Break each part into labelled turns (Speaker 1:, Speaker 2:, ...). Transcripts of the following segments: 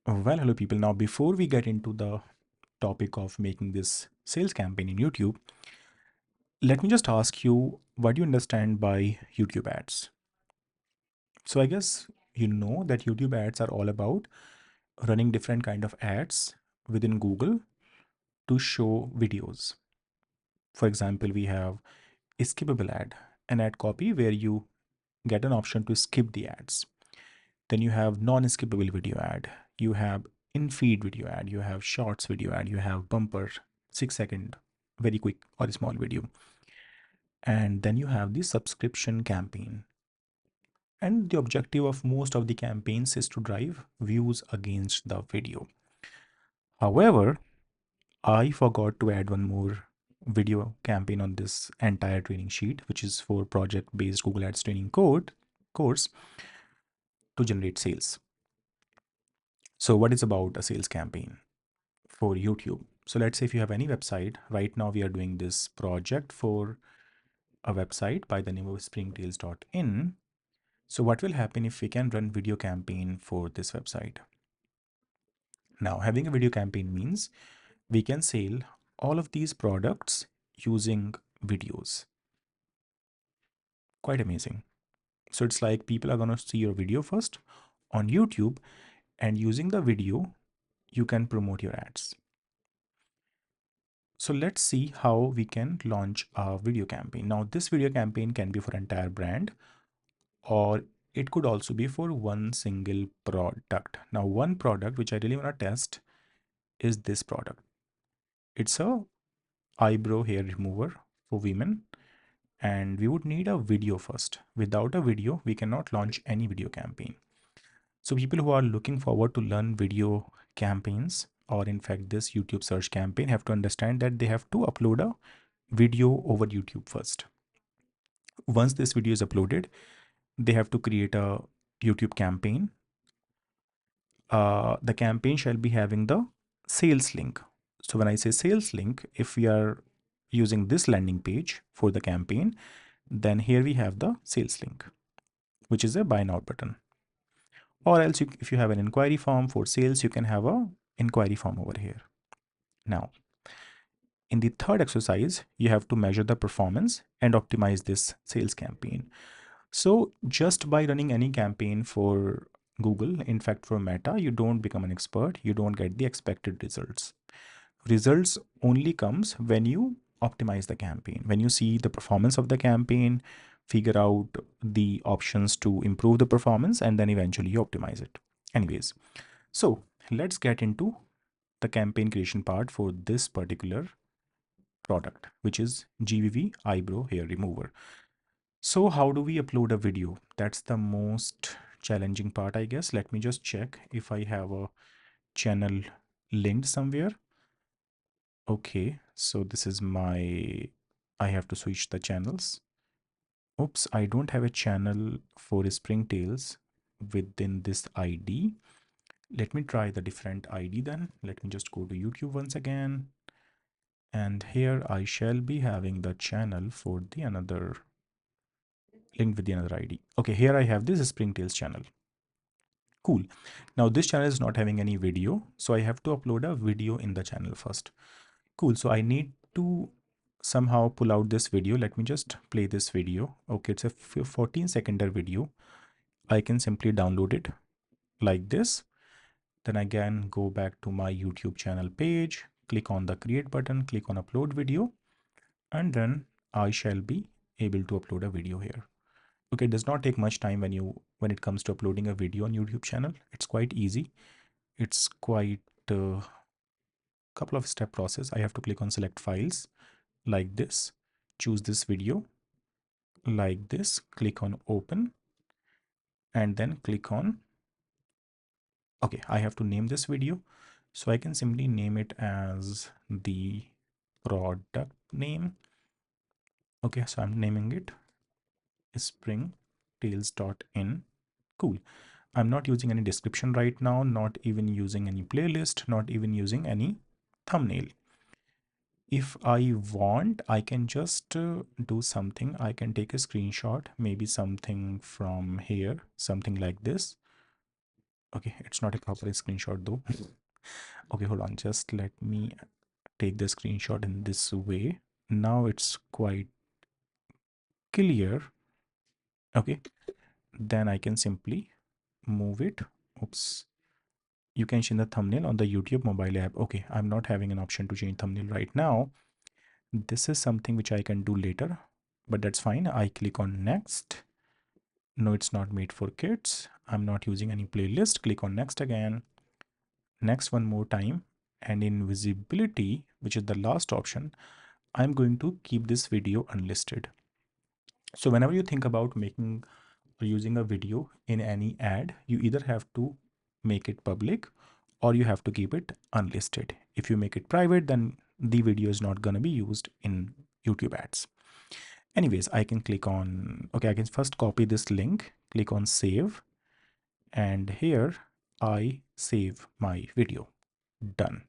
Speaker 1: Well, hello people. Now, before we get into the topic of making this sales campaign in YouTube, let me just ask you, what do you understand by YouTube ads? So I guess you know that YouTube ads are all about running different kind of ads within Google to show videos. For example, we have a skippable ad, an ad copy where you get an option to skip the ads. Then you have non-skippable video ad. You have in-feed video ad. You have shorts video ad. You have bumper, 6 second, very quick or small video. And then you have the subscription campaign. And the objective of most of the campaigns is to drive views against the video. However, I forgot to add one more video campaign on this entire training sheet, which is for project-based Google Ads training course to generate sales. So what is about a sales campaign for YouTube? So let's say if you have any website, right now we are doing this project for a website by the name of springtails.in. So what will happen if we can run video campaign for this website? Now, having a video campaign means we can sell all of these products using videos. Quite amazing. So it's like people are going to see your video first on YouTube, and using the video, you can promote your ads. So let's see how we can launch a video campaign. Now, this video campaign can be for entire brand, or it could also be for one single product. Now, one product which I really want to test is this product. It's a eyebrow hair remover for women, and we would need a video first. Without a video, we cannot launch any video campaign. So people who are looking forward to learn video campaigns, or in fact this YouTube search campaign, have to understand that they have to upload a video over YouTube first. Once this video is uploaded, they have to create a YouTube campaign. The campaign shall be having the sales link. So when I say sales link, if we are using this landing page for the campaign, then here we have the sales link, which is a buy now button. Or else if you have an inquiry form for sales, you can have a inquiry form over here. Now, in the third exercise, you have to measure the performance and optimize this sales campaign. So just by running any campaign for Google, in fact for Meta, you don't become an expert, you don't get the expected results. Results only comes when you optimize the campaign, when you see the performance of the campaign, figure out the options to improve the performance, and then eventually you optimize it. Anyways, so let's get into the campaign creation part for this particular product, which is GVV eyebrow hair remover. So how do we upload a video? That's the most challenging part, I guess. Let me just check if I have a channel linked somewhere. Okay, so this is my, I have to switch the channels. Oops, I don't have a channel for Springtails within this ID. Let me try the different ID then. Let me just go to YouTube once again. And here I shall be having the channel for the another, linked with the another ID. Okay, here I have this Springtails channel. Cool. Now this channel is not having any video, so I have to upload a video in the channel first. Cool. So I need to somehow pull out this video. Let me just play this video. Okay, it's a 14-second video. I can simply download it like this. Then again, go back to my YouTube channel page, click on the create button, click on upload video, and then I shall be able to upload a video here. Okay, it does not take much time when it comes to uploading a video on YouTube channel. It's quite easy. It's quite a couple of step process. I have to click on select files like this, choose this video like this, click on open, and then click on, okay, I have to name this video. So I can simply name it as the product name. Okay, so I'm naming it springtails.in. Cool. I'm not using any description right now, not even using any playlist, not even using any thumbnail. If I want, I can just do something. I can take a screenshot, maybe something from here, something like this. Okay, it's not a proper screenshot though. Okay, hold on, just let me take the screenshot in this way. Now it's quite clear. Okay, then I can simply move it. Oops. You can change the thumbnail on the YouTube mobile app. Okay, I'm not having an option to change thumbnail right now. This is something which I can do later, but that's fine. I click on next. No, it's not made for kids. I'm not using any playlist. Click on next again. Next one more time. And in visibility, which is the last option, I'm going to keep this video unlisted. So whenever you think about making or using a video in any ad, you either have to make it public or you have to keep it unlisted. If you make it private, then the video is not going to be used in YouTube ads. Anyways, I can click on, okay, I can first copy this link, click on save, and here I save my video. Done.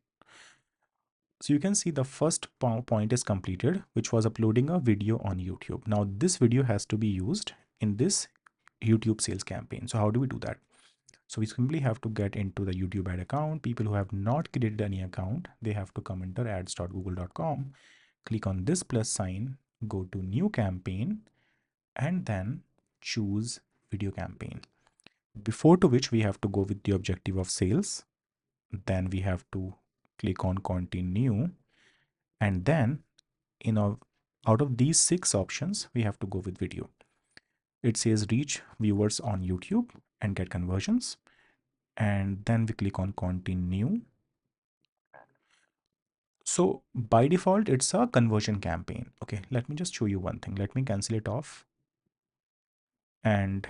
Speaker 1: So you can see the first point is completed, which was uploading a video on YouTube. Now this video has to be used in this YouTube sales campaign. So how do we do that? So we simply have to get into the YouTube ad account. People who have not created any account, they have to come enter ads.google.com, click on this plus sign, go to new campaign, and then choose video campaign. Before to which we have to go with the objective of sales. Then we have to click on continue. And then out of these 6 options, we have to go with video. It says reach viewers on YouTube and get conversions. And then we click on continue. So by default, it's a conversion campaign. Okay, let me just show you one thing. Let me cancel it off and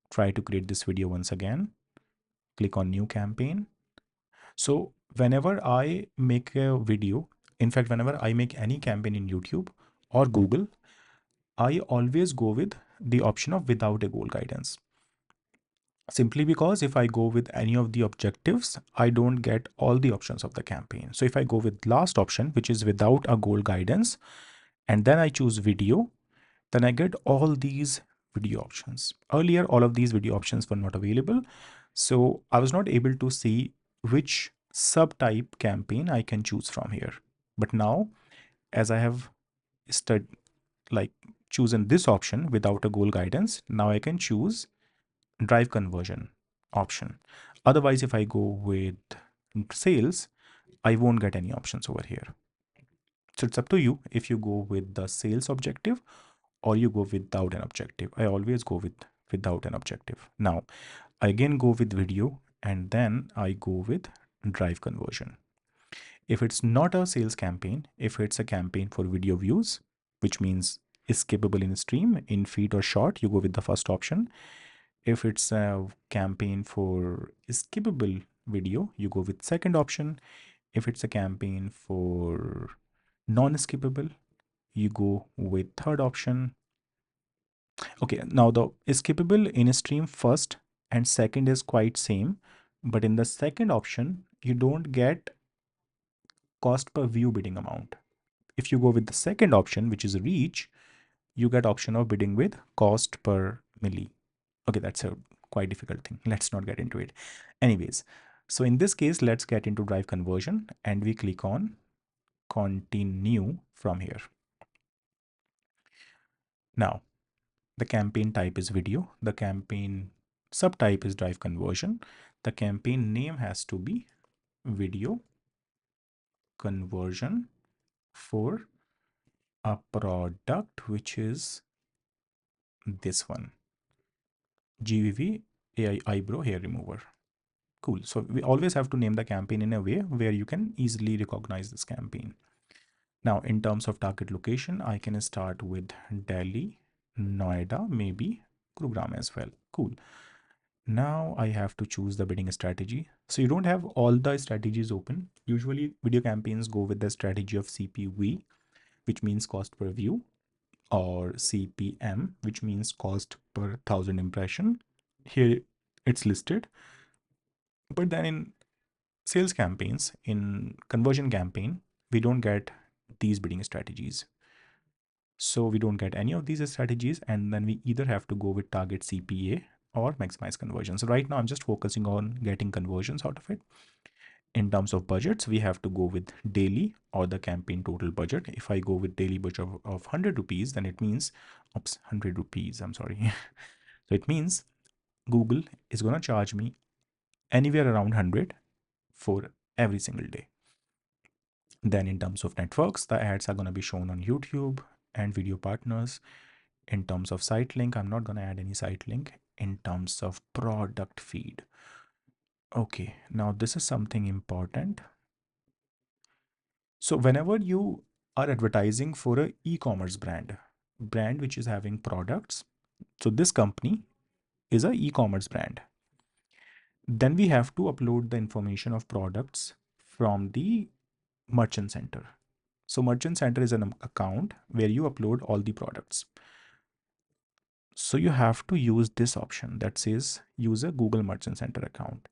Speaker 1: try to create this video once again. Click on new campaign. So whenever I make a video, in fact, whenever I make any campaign in YouTube or Google, I always go with the option of without a goal guidance. Simply because if I go with any of the objectives, I don't get all the options of the campaign. So if I go with last option, which is without a goal guidance, and then I choose video, then I get all these video options. Earlier, all of these video options were not available. So I was not able to see which subtype campaign I can choose from here. But now, as I have chosen this option without a goal guidance, now I can choose drive conversion option. Otherwise, if I go with sales, I won't get any options over here. So it's up to you if you go with the sales objective or you go without an objective. I always go with without an objective. Now, I again go with video and then I go with drive conversion. If it's not a sales campaign, if it's a campaign for video views, which means skippable in stream, in feed or short, you go with the first option. If it's a campaign for skippable video, you go with second option. If it's a campaign for non-skippable, you go with third option. Okay, now the skippable in stream first and second is quite same, but in the second option, you don't get cost per view bidding amount. If you go with the second option, which is reach, you get option of bidding with cost per milli. Okay, that's a quite difficult thing. Let's not get into it. Anyways, so in this case, let's get into drive conversion and we click on continue from here. Now, the campaign type is video. The campaign subtype is drive conversion. The campaign name has to be video conversion for a product, which is this one, GVV AI eyebrow hair remover. Cool. So we always have to name the campaign in a way where you can easily recognize this campaign. Now, in terms of target location, I can start with Delhi, Noida, maybe Gurugram as well. Cool. Now I have to choose the bidding strategy. So you don't have all the strategies open. Usually video campaigns go with the strategy of CPV, which means cost per view, or CPM, which means cost per 1,000 impression. Here it's listed. But then in sales campaigns, in conversion campaign, we don't get these bidding strategies. So we don't get any of these strategies, and then we either have to go with target CPA or maximize conversions. So right now I'm just focusing on getting conversions out of it. In terms of budgets, we have to go with daily or the campaign total budget. If I go with daily budget of 100 rupees, then it means, oops, 100 rupees, I'm sorry. So it means Google is going to charge me anywhere around 100 for every single day. Then in terms of networks, the ads are going to be shown on YouTube and video partners. In terms of site link, I'm not going to add any site link. In terms of product feed, okay, now this is something important. So whenever you are advertising for a e-commerce brand which is having products, so this company is a e-commerce brand, then we have to upload the information of products from the merchant center. So merchant center is an account where you upload all the products. So you have to use this option that says use a Google Merchant Center account.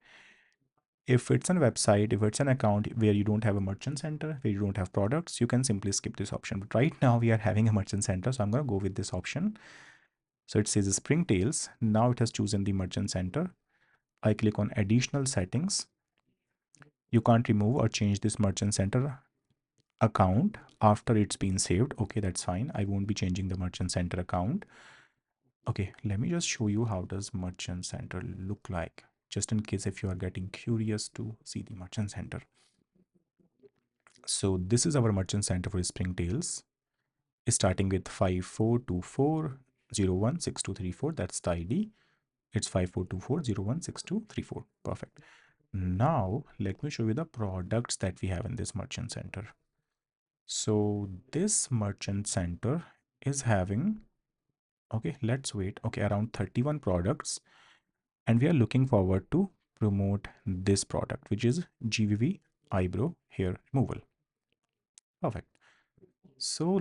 Speaker 1: If it's a website, if it's an account where you don't have a merchant center, where you don't have products, you can simply skip this option. But right now we are having a merchant center, so I'm going to go with this option. So it says Springtails. Now it has chosen the merchant center. I click on additional settings. You can't remove or change this merchant center account after it's been saved. Okay, that's fine. I won't be changing the merchant center account. Okay, let me just show you how does merchant center look like, just in case if you are getting curious to see the merchant center. So this is our merchant center for Springtails, starting with 5424016234. That's the ID. It's 5424016234. Perfect. Now let me show you the products that we have in this merchant center. So this merchant center is having, okay, let's wait, okay, around 31 products, and we are looking forward to promote this product, which is GVV eyebrow hair removal. Perfect. So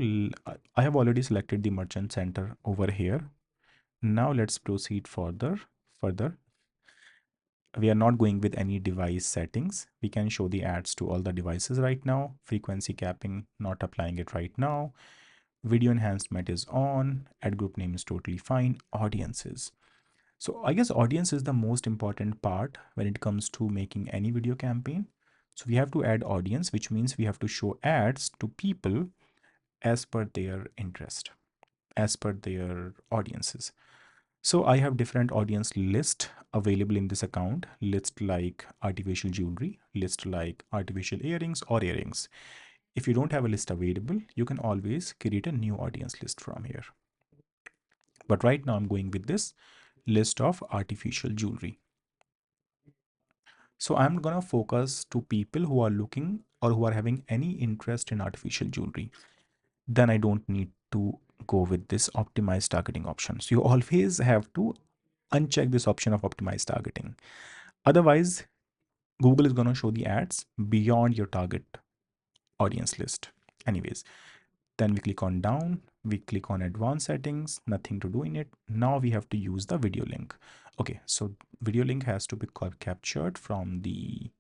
Speaker 1: I have already selected the merchant center over here. Now let's proceed further. We are not going with any device settings. We can show the ads to all the devices right now. Frequency capping, not applying it right now. Video enhancement is on. Ad group name is totally fine. Audiences. So I guess audience is the most important part when it comes to making any video campaign. So we have to add audience, which means we have to show ads to people as per their interest, as per their audiences. So I have different audience list available in this account, list like artificial jewelry, list like artificial earrings or earrings. If you don't have a list available, you can always create a new audience list from here. But right now I'm going with this list of artificial jewelry. So I'm gonna focus to people who are looking or who are having any interest in artificial jewelry. Then I don't need to go with this optimized targeting option. So you always have to uncheck this option of optimized targeting. Otherwise, Google is gonna show the ads beyond your target audience list. Anyways, then we click on down, we click on advanced settings, nothing to do in it. Now we have to use the video link. Okay, so video link has to be captured from the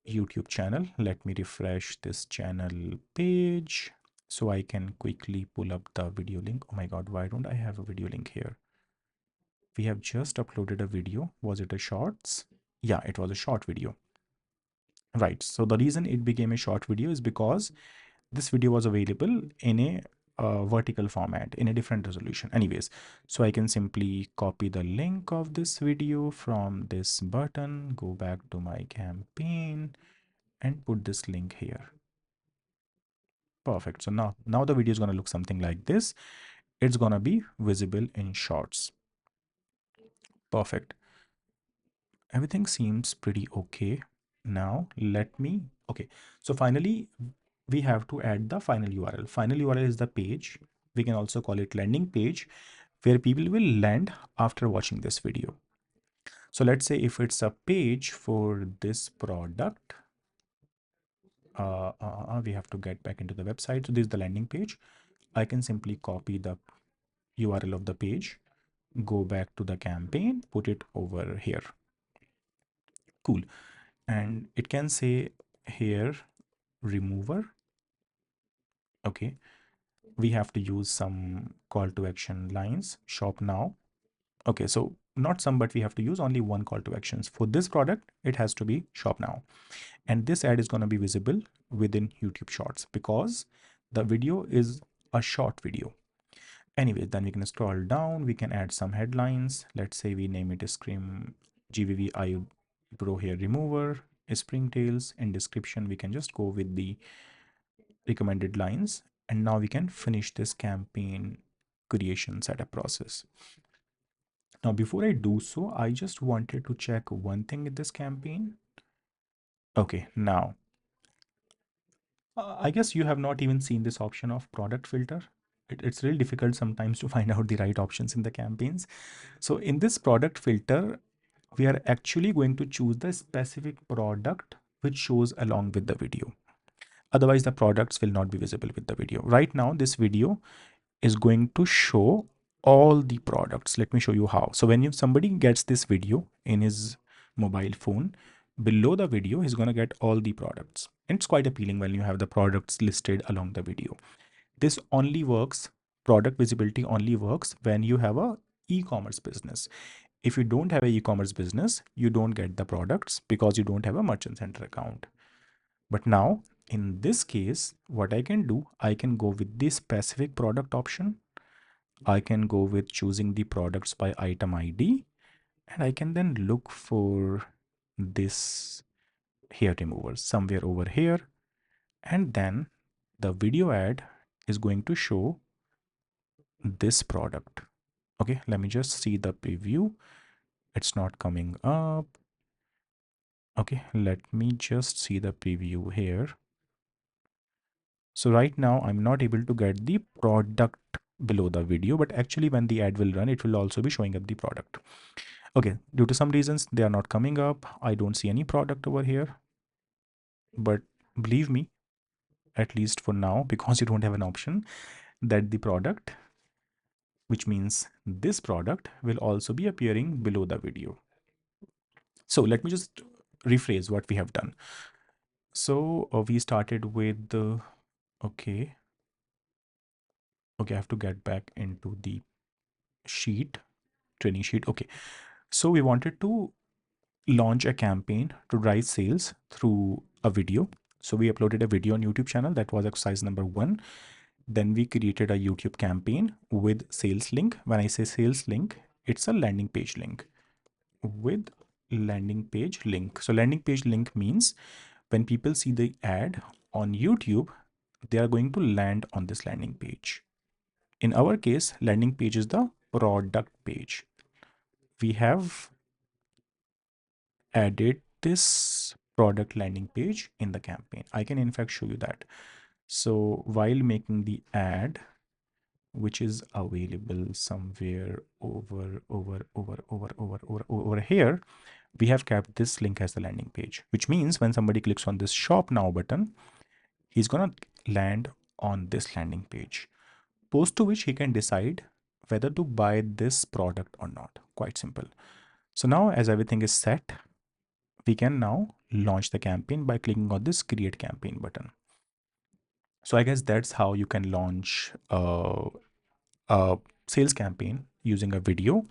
Speaker 1: YouTube channel. Let me refresh this channel page so I can quickly pull up the video link. Oh my god, why don't I have a video link here? We have just uploaded a video. Was it a shorts? Yeah, it was a short video. Right, so the reason it became a short video is because this video was available in a vertical format in a different resolution. Anyways, so I can simply copy the link of this video from this button, go back to my campaign and put this link here. Perfect. So now the video is going to look something like this. It's going to be visible in shorts. Perfect. Everything seems pretty okay. Now let me, okay, so finally we have to add the final URL. Final URL is the page. We can also call it landing page, where people will land after watching this video. So let's say if it's a page for this product, we have to get back into the website. So this is the landing page. I can simply copy the URL of the page, go back to the campaign, put it over here. Cool. And it can say here remover. Okay, we have to use some call to action lines. Shop now, Okay, so not some, but we have to use only one call to actions. For this product, it has to be shop now. And this ad is going to be visible within YouTube Shorts because the video is a short video. Anyway, then we can scroll down, we can add some headlines. Let's say we name it Scream GVV Eyebrow Hair Remover, Springtails. In description, we can just go with the recommended lines. And now we can finish this campaign creation setup process. Now, before I do so, I just wanted to check one thing in this campaign. Okay, now, I guess you have not even seen this option of product filter. It's really difficult sometimes to find out the right options in the campaigns. So in this product filter, we are actually going to choose the specific product which shows along with the video. Otherwise, the products will not be visible with the video. Right now, this video is going to show all the products. Let me show you how. So when somebody gets this video in his mobile phone, below the video, he's going to get all the products. And it's quite appealing when you have the products listed along the video. This only works, product visibility only works when you have a e-commerce business. If you don't have a e-commerce business, you don't get the products because you don't have a merchant center account. But now in this case, what I can do, I can go with this specific product option. I can go with choosing the products by item ID, and I can then look for this hair remover somewhere over here. And then the video ad is going to show this product. Okay, let me just see the preview. It's not coming up. Okay, let me just see the preview here. So right now I'm not able to get the product below the video, but actually when the ad will run, it will also be showing up the product. Okay, due to some reasons, they are not coming up. I don't see any product over here. But believe me, at least for now, because you don't have an option, that the product, which means this product, will also be appearing below the video. So let me just rephrase what we have done. So we started with the, okay, I have to get back into the sheet, training sheet. Okay, so we wanted to launch a campaign to drive sales through a video. So we uploaded a video on YouTube channel. That was exercise number 1. Then we created a YouTube campaign with sales link. When I say sales link, it's a landing page link with landing page link. So landing page link means when people see the ad on YouTube, they are going to land on this landing page. In our case, landing page is the product page. We have added this product landing page in the campaign. I can in fact show you that. So while making the ad, which is available somewhere over here, we have kept this link as the landing page, which means when somebody clicks on this shop now button, he's gonna land on this landing page, post to which he can decide whether to buy this product or not. Quite simple. So now as everything is set, we can now launch the campaign by clicking on this create campaign button. So I guess that's how you can launch a sales campaign using a video.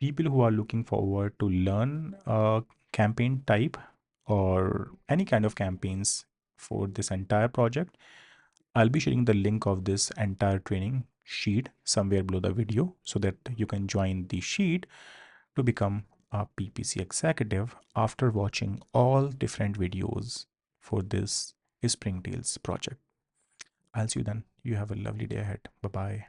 Speaker 1: People who are looking forward to learn a campaign type or any kind of campaigns for this entire project, I'll be sharing the link of this entire training sheet somewhere below the video so that you can join the sheet to become a PPC executive after watching all different videos for this Springtails project. I'll see you then. You have a lovely day ahead. Bye bye.